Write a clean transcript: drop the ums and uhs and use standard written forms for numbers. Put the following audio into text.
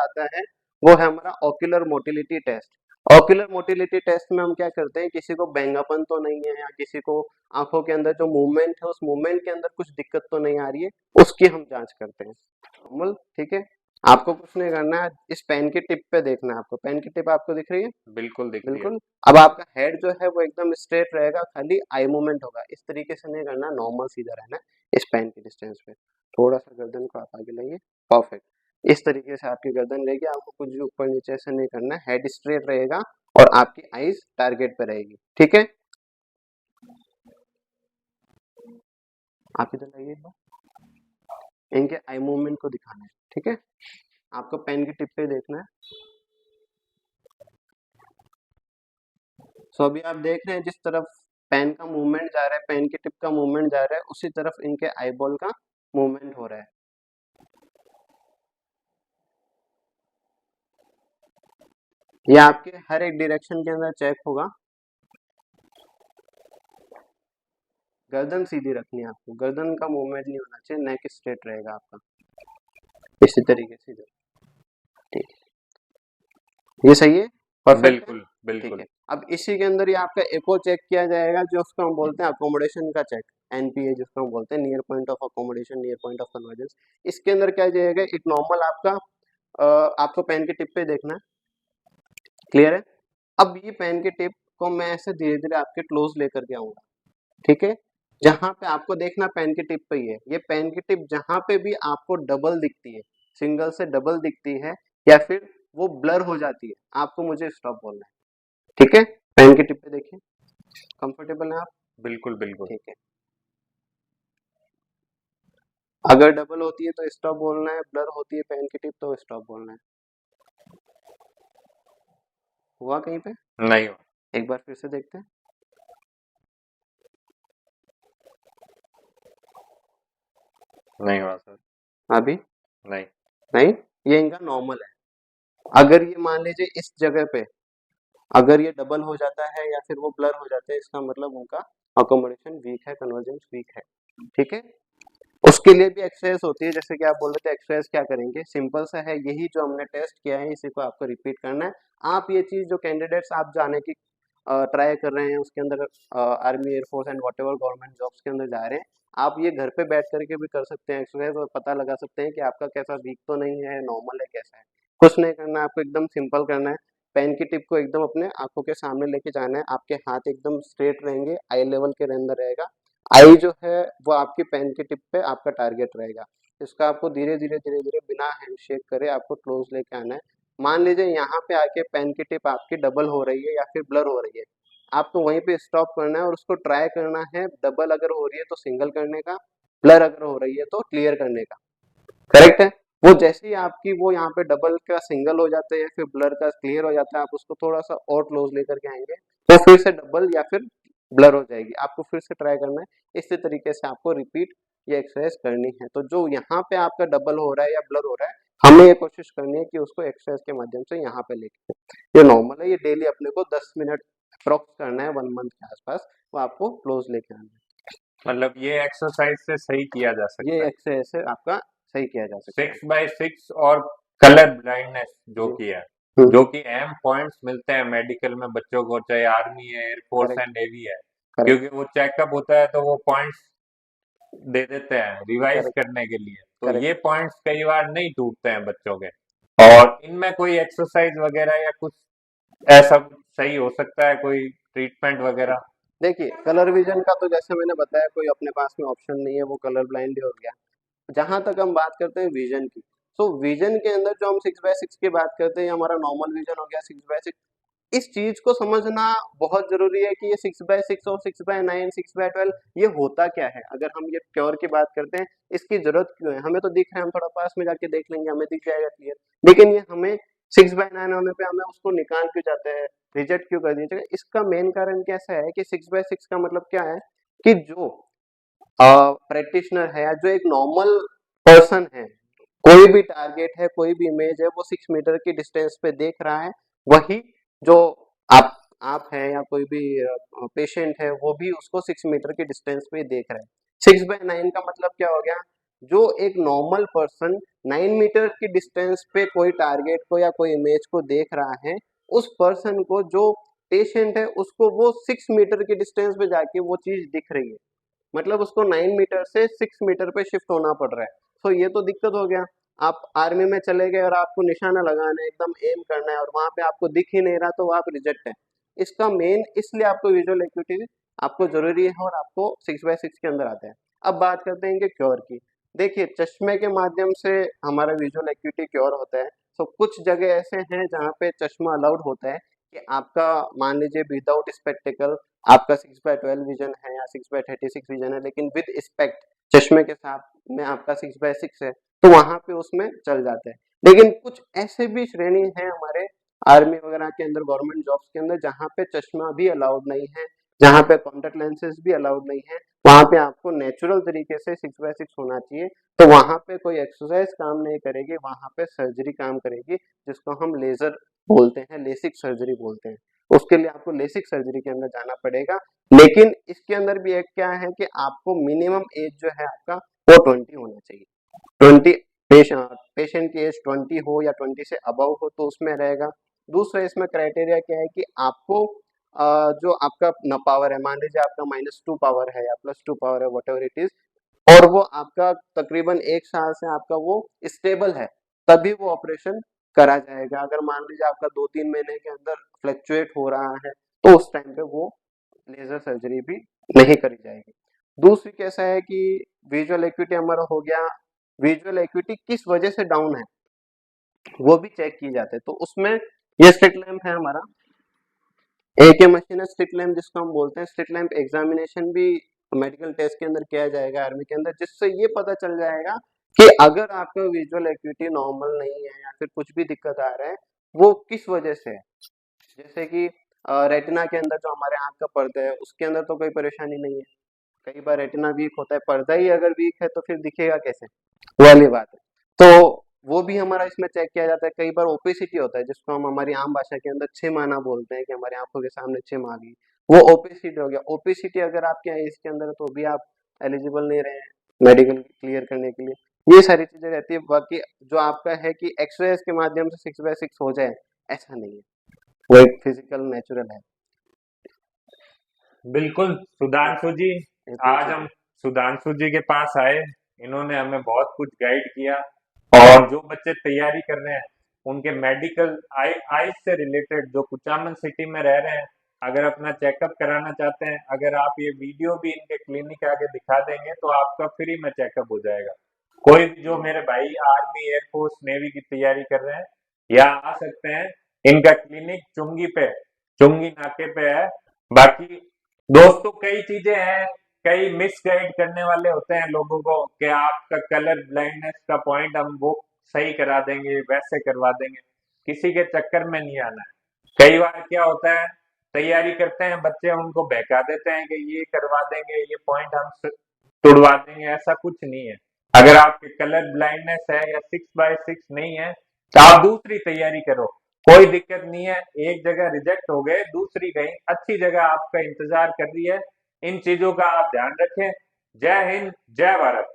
आता है वो है हमारा ocular motility test. Ocular motility test में हम क्या करते हैं, किसी को बैंगापन तो नहीं है या किसी को आंखों के अंदर जो मूवमेंट है उस मूवमेंट के अंदर कुछ दिक्कत तो नहीं आ रही है, उसकी हम जांच करते हैं नॉर्मल। ठीक है, आपको कुछ नहीं करना है, इस पेन की टिप पे देखना है आपको। पेन की टिप आपको दिख रही है? बिल्कुल दिख रही है। बिल्कुल। अब आपका हेड जो है वो एकदम स्ट्रेट रहेगा, खाली आई मूवमेंट होगा, इस तरीके से नहीं करना, नॉर्मल सीधा रहना है इस पेन की डिस्टेंस पे। थोड़ा सा गर्दन को आप आगे लाइए, परफेक्ट। इस तरीके से आपकी गर्दन रहेगी, आपको कुछ भी ऊपर नीचे ऐसे नहीं करना है, हेड स्ट्रेट रहेगा और आपकी आईज टारगेट पे रहेगी। ठीक है, आप इधर लाइए एक बार, इनके आई मूवमेंट को दिखाना है। ठीक है, आपको पेन की टिप पे देखना है। सो अभी आप देख रहे हैं जिस तरफ पेन का मूवमेंट जा रहा है, पेन की टिप का मूवमेंट जा रहा है, उसी तरफ इनके आईबॉल का मूवमेंट हो रहा है। ये आपके हर एक डायरेक्शन के अंदर चेक होगा। गर्दन सीधी रखनी है आपको, गर्दन का मूवमेंट नहीं होना चाहिए, नेक स्ट्रेट रहेगा आपका, इसी तरीके से इधर। ठीक है, ये सही है, परफेक्ट है। बिल्कुल ठीक बिल्कुल। है, अब इसी के अंदर ये आपका एको चेक किया जाएगा, जो उसको हम बोलते हैं अकोमोडेशन का चेक, एनपीए जिसको हम बोलते हैं, near point of accommodation, near point of convergence. इसके अंदर क्या जाएगा, एक नॉर्मल आपका आपको पेन की टिप पे देखना है, क्लियर है। अब ये पेन की टिप को मैं ऐसे धीरे धीरे आपके क्लोज लेकर के आऊंगा। ठीक है, जहां पे आपको देखना पेन की टिप पे ही है, ये पेन की टिप जहां पे भी आपको डबल दिखती है, सिंगल से डबल दिखती है या फिर वो ब्लर हो जाती है, आपको मुझे स्टॉप बोलना है। ठीक है, पेन की टिप पे देखिए, कंफर्टेबल है आप? बिल्कुल बिल्कुल। ठीक है, अगर डबल होती है तो स्टॉप बोलना है, ब्लर होती है पेन की टिप तो स्टॉप बोलना है। हुआ कहीं पे? नहीं हुआ। एक बार फिर से देखते हैं। नहीं हुआ सर। अभी? नहीं। नहीं, ये इनका नॉर्मल है। अगर ये मान लीजिए इस जगह पे अगर ये डबल हो जाता है या फिर वो ब्लर हो जाता है, इसका मतलब उनका अकोमोडेशन वीक है, कन्वर्जेंस वीक है। ठीक है, उसके लिए भी एक्सरसाइज होती है, जैसे कि आप बोल रहे थे एक्सरसाइज क्या करेंगे, सिंपल सा है, यही जो हमने टेस्ट किया है इसी को आपको रिपीट करना है। आप ये चीज जो कैंडिडेट्स आप जाने की ट्राई कर रहे हैं उसके अंदर, army, air force and what ever government jobs के अंदर जा रहे हैं, आप ये घर पे बैठ करके भी कर सकते हैं एक्सरसाइज और पता लगा सकते हैं कि आपका कैसा वीक तो नहीं है, नॉर्मल है, कैसा है। कुछ नहीं करना है आपको, एकदम सिंपल करना है। पेन की टिप को एकदम अपने आंखों के सामने लेके जाना है, आपके हाथ एकदम स्ट्रेट रहेंगे, आई लेवल के अंदर रहेगा, आई जो है वो आपकी पेन की टिप पे आपका टारगेट रहेगा। इसका आपको धीरे धीरे बिना हैंडशेक करे आपको क्लोज लेके आना है। मान लीजिए यहाँ पे आके पेन की टिप आपकी डबल हो रही है या फिर ब्लर हो रही है, आपको वहीं पे स्टॉप करना है और उसको ट्राई करना है, डबल अगर हो रही है तो सिंगल करने का, ब्लर अगर हो रही है तो क्लियर करने का। करेक्ट है, वो जैसे ही आपकी वो यहाँ पे डबल का सिंगल हो जाता है या फिर ब्लर का क्लियर हो जाता है, आप उसको थोड़ा सा और क्लोज लेकर के आएंगे तो फिर से डबल या फिर ब्लर हो जाएगी, आपको फिर से ट्राई करना है। इसी तरीके से आपको रिपीट ये एक्सरसाइज करनी है। तो जो यहाँ पे आपका डबल हो रहा है या ब्लर हो रहा है, हमें ये कोशिश करनी है कि उसको एक्सरसाइज के माध्यम से यहाँ पे लेके, ये नॉर्मल है, ये डेली अपने को 10 मिनट अप्रोक्स करना है, 1 मंथ के आसपास, वो आपको क्लोज लेके आना मतलब ये एक्सरसाइज से सही किया जा है। ये सकता है। एक्सरसाइज से आपका सही किया जा सकता है। 6x6 और कलर ब्लाइंडनेस जो जी। कि है, हम्म। जो कि अहम पॉइंट्स मिलते हैं मेडिकल में बच्चों को, चाहे आर्मी है, एयरफोर्स है, करेक्ट। नेवी है, करेक्ट। क्योंकि वो चेकअप होता है तो वो पॉइंट्स दे देते हैं रिवाइज करेक्ट। करने के लिए, तो करेक्ट। ये पॉइंट्स कई बार नहीं टूटते हैं बच्चों के। और इनमें कोई एक्सरसाइज वगैरह या कुछ ऐसा सही हो सकता है, कोई ट्रीटमेंट वगैरह? देखिए, कलर विजन का तो जैसे मैंने बताया कोई अपने पास में ऑप्शन नहीं है, वो कलर ब्लाइंड हो गया। जहां तक हम बात करते हैं विजन की, तो विजन के अंदर जो हम 6x6 की बात करते हैं, ये हमारा नॉर्मल विजन हो गया 6x6। इस चीज को समझना बहुत जरूरी है कि ये 6x6 और 6x9, 6x12 ये होता क्या है। अगर हम ये प्योर की बात करते हैं, इसकी जरूरत क्यों है, हमें तो दिख रहा है, हम थोड़ा पास में जाके देख लेंगे, हमें दिख जाएगा क्लियर, लेकिन ये हमें 6x9 होने पे हमें उसको निकाल क्यों जाते हैं, रिजेक्ट क्यों कर दीजिएगा। इसका मेन कारण कैसा है कि 6x6 का मतलब क्या है कि जो प्रैक्टिशनर है या जो एक नॉर्मल पर्सन है, कोई भी टारगेट है, कोई भी इमेज है, वो 6 मीटर की डिस्टेंस पे देख रहा है, वही जो आप आप है या कोई भी पेशेंट है वो भी उसको 6 मीटर की डिस्टेंस पे देख रहा है। 6x9 का मतलब क्या हो गया, जो एक नॉर्मल पर्सन 9 मीटर की डिस्टेंस पे कोई टारगेट को या कोई इमेज को देख रहा है, उस पर्सन को, जो पेशेंट है, उसको वो 6 मीटर की डिस्टेंस पे जाके वो चीज दिख रही है। मतलब उसको 9 मीटर से 6 मीटर पे शिफ्ट होना पड़ रहा है। तो ये तो दिक्कत हो गया। आप आर्मी में चले गए और आपको निशाना लगाना है, एकदम एम करना है, और वहां पे आपको दिख ही नहीं रहा, तो आप रिजेक्ट है। इसका मेन इसलिए आपको विजुअल एक्टिविटी आपको जरूरी है, और आपको 6x6 के अंदर आता है। अब बात करते हैं कि क्योर की। देखिए, चश्मे के माध्यम से हमारा विजुअल एक्टिविटी क्योर होता है। तो कुछ जगह ऐसे हैं जहाँ पे चश्मा अलाउड होता है कि आपका, मान लीजिए विदाउट स्पेक्टिकल आपका 6/12 विजन है या 6/36 विजन है, लेकिन विद स्पेक्ट चश्मे के साथ में आपका 6/6 है, तो वहां पे उसमें चल जाता है। लेकिन कुछ ऐसे भी श्रेणी है हमारे आर्मी वगैरह के अंदर, गवर्नमेंट जॉब्स के अंदर, जहाँ पे चश्मा भी अलाउड नहीं है, जहाँ पे कॉन्टेक्ट लेंसेज भी अलाउड नहीं है। वहां पे आपको नेचुरल तरीके से 6/6 होना चाहिए। तो वहां पे कोई एक्सरसाइज काम नहीं करेगी, वहां पे सर्जरी काम करेगी, जिसको हम लेजर बोलते हैं, लेसिक सर्जरी बोलते हैं। उसके लिए आपको लेसिक सर्जरी के अंदर जाना पड़ेगा। लेकिन इसके अंदर भी एक क्या है कि आपको मिनिमम एज जो है आपका वो 20 होना चाहिए। 20 पेशेंट की एज 20 हो या 20 से अबव हो तो उसमें रहेगा। दूसरा इसमें क्राइटेरिया क्या है कि आपको जो आपका न पावर है, मान लीजिए आपका -2 पावर है या +2 पावर है, वट एवर इट इज, और वो आपका तकरीबन 1 साल से आपका वो स्टेबल है, तभी वो ऑपरेशन करा जाएगा। अगर मान लीजिए आपका 2-3 महीने के अंदर फ्लक्चुएट हो रहा है, तो उस टाइम पे वो लेजर सर्जरी भी नहीं करी जाएगी। दूसरी कैसा है कि विजुअल एक्यूटी हमारा हो गया, विजुअल एक्यूटी किस वजह से डाउन है वो भी चेक की जाते हैं। तो उसमें ये स्लिट लैंप है हमारा, एक ये मशीन है स्लिट लैंप जिसको हम बोलते हैं। स्लिट लैंप एग्जामिनेशन भी मेडिकल टेस्ट के अंदर किया जाएगा आर्मी के अंदर, जिससे ये पता चल जाएगा कि अगर आपका विजुअल एक्यूटी नॉर्मल नहीं है या फिर कुछ भी दिक्कत आ रहा है, वो किस वजह से है। जैसे कि रेटिना के अंदर जो हमारे आंख का पर्दा है, उसके अंदर तो कोई परेशानी नहीं है। कई बार रेटिना वीक होता है, पर्दा ही अगर वीक है तो फिर दिखेगा कैसे, वो वाली बात है। तो वो भी हमारा इसमें चेक किया जाता है। कई बार ओपेसिटी होता है, जिसको हम हमारी आम भाषा के अंदर छिमाना बोलते हैं, कि हमारी आंखों के सामने छिम आ गई, वो ओपेसिटी हो गया। ओपेसिटी अगर आपके यहाँ इसके अंदर है तो भी आप एलिजिबल नहीं रहे मेडिकल क्लियर करने के लिए। ये सारी चीजें रहती है। बाकी जो आपका है कि एक्सरे के माध्यम से 6/6 हो जाए, ऐसा नहीं है, वो एक फिजिकल नेचुरल है। बिल्कुल सुधांशु जी, आज हम सुधांशु जी के पास आए, इन्होंने हमें बहुत कुछ गाइड किया। और जो बच्चे तैयारी कर रहे हैं उनके मेडिकल आइज से रिलेटेड, जो कुचामन सिटी में रह रहे हैं, अगर अपना चेकअप कराना चाहते हैं, अगर आप ये वीडियो भी इनके क्लिनिक आगे दिखा देंगे तो आपका फ्री में चेकअप हो जाएगा। कोई भी जो मेरे भाई आर्मी, एयरफोर्स, नेवी की तैयारी कर रहे हैं, यहाँ आ सकते हैं। इनका क्लिनिक चुंगी पे, चुंगी नाके पे है। बाकी दोस्तों कई चीजें हैं, कई मिस गाइड करने वाले होते हैं लोगों को कि आपका कलर ब्लाइंडनेस का पॉइंट हम वो सही करा देंगे, वैसे करवा देंगे। किसी के चक्कर में नहीं आना है। कई बार क्या होता है, तैयारी करते हैं बच्चे, उनको बहका देते हैं कि ये करवा देंगे, ये पॉइंट हम तुड़वा देंगे। ऐसा कुछ नहीं है। अगर आपके कलर ब्लाइंडनेस है या 6/6 नहीं है तो आप दूसरी तैयारी करो, कोई दिक्कत नहीं है। एक जगह रिजेक्ट हो गए, दूसरी कहीं अच्छी जगह आपका इंतजार कर रही है। इन चीजों का आप ध्यान रखें। जय हिंद, जय भारत।